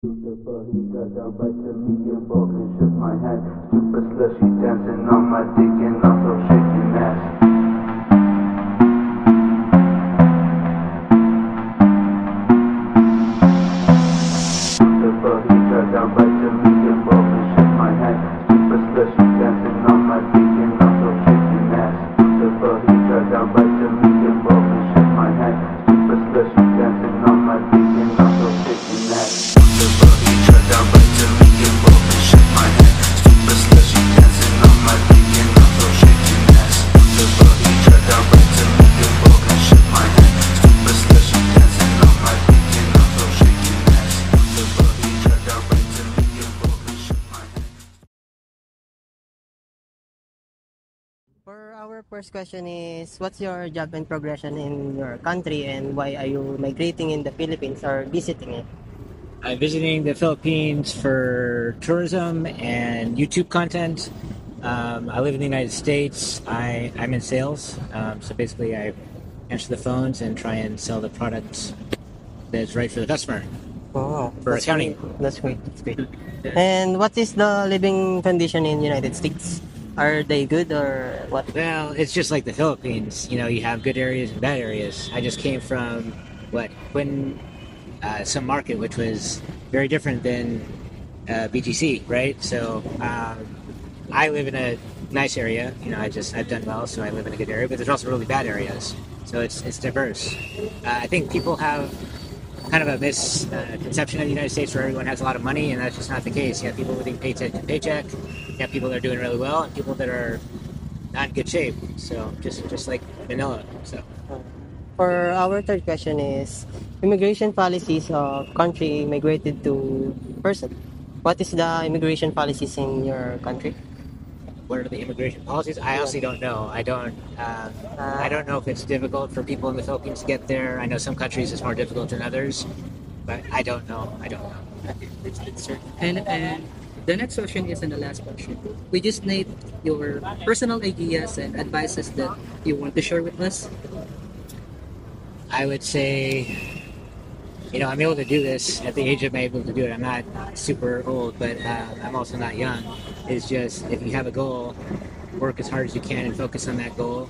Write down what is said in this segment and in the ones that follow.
Super, he got down right to me and walked and shook my hand. Super slushy dancing on my dick and also shaking ass. Super, he got down right to me and walked and shook my hand. Super slushy dancing on my dick and also shaking ass. Super, he got down right to me and walked and shook my hand. Super slushy dancing on my dick and also shaking ass. Super, he got down right to me and walked and shook my hand. Super slushy dancing on my dick and also shaking ass. Super, he got down right to me and walked and shook my hand. Super slushy dancing on my dick and also shaking ass. Super, he got down right to me and walked and shook my hand. For our first question is, what's your job and progression in your country and why are you migrating in the Philippines or visiting it? I'm visiting the Philippines for tourism and YouTube content. I live in the United States. I'm in sales. So basically, I answer the phones and try and sell the product that's right for the customer. Oh, For that's accounting. great. That's great. That's great. And what is the living condition in United States? Are they good or what? Well, it's just like the Philippines. You know, you have good areas and bad areas. I just came from some market, which was very different than BGC, right? So I live in a nice area. You know, I've done well, so I live in a good area. But there's also really bad areas, so it's diverse. I think people have kind of a misconception of the United States where everyone has a lot of money, and that's just not the case. You have people living paycheck to paycheck. You have people that are doing really well, and people that are not in good shape. So just like Manila. So. For our third question is, immigration policies of country migrated to person. What is the immigration policies in your country? What are the immigration policies? I honestly don't know. I don't know if it's difficult for people in the Philippines to get there. I know some countries it's more difficult than others, but I don't know. I don't know. It's certain. And the next question is and the last question. We just need your personal ideas and advices that you want to share with us. I would say, you know, I'm able to do this at the age I'm able to do it. I'm not super old, but I'm also not young. It's just if you have a goal, work as hard as you can and focus on that goal.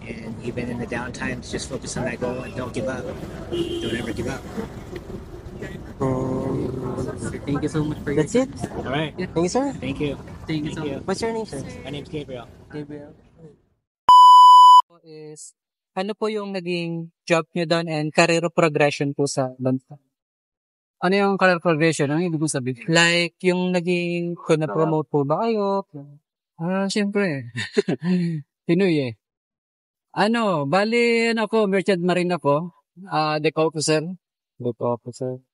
And even in the down times, just focus on that goal and don't give up. Don't ever give up. Thank you so much for your That's it. All right. Thank you, sir. Thank you. Thank you so much. What's your name, sir? My name's Gabriel. Gabriel. Is ano po yung naging job niyo doon and career progression po sa bansa? Ano yung career progression? Ano ibig mong sabihin? Like, yung naging, kung na-promote po ba kayo? Siyempre. Pinoy eh. Bali, ako, merchant marine ako. Deck officer. Deck officer.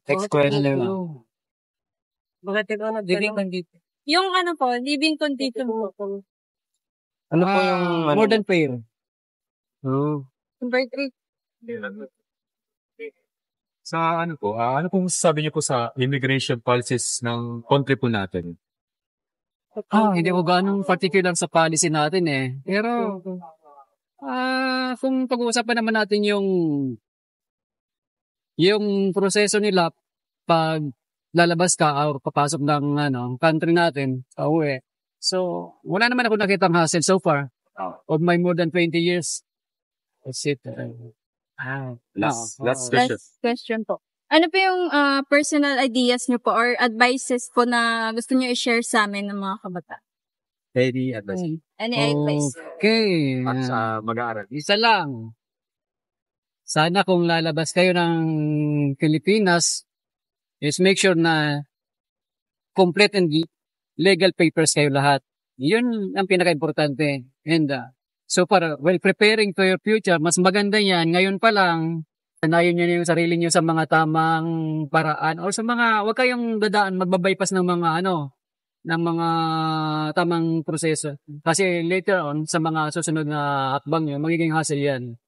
Next question na. Bakit ikaw Living nagtanong? condition. Yung ano po, living condition po. Ano po yung... more than fair. Number 3. Sa ano po, ano pong sabi niyo po sa immigration policies ng country po natin? Hindi ko ganong particular sa policy natin eh. Pero, kung pag-uusapan naman natin yung proseso nila pag lalabas ka o papasok ng country natin sa uwi. So, wala naman ako nakitang hassle so far of my more than 20 years. That's it. Last question. Last question po. Ano po yung personal ideas niyo po or advices po na gusto niyo i-share sa amin ng mga kabataan? Any advice? Any advice? Okay. At sa mag-aaral? Isa lang. Sana kung lalabas kayo ng Pilipinas, is make sure na complete and legal papers kayo lahat. Yun ang pinaka-importante. And so para while preparing for your future, mas maganda yan. Ngayon pa lang, sanayin nyo yung sarili nyo sa mga tamang paraan or sa mga, huwag kayong dadaan, magbabypass ng mga ng mga tamang proseso. Kasi later on, sa mga susunod na hakbang nyo, magiging hassle yan.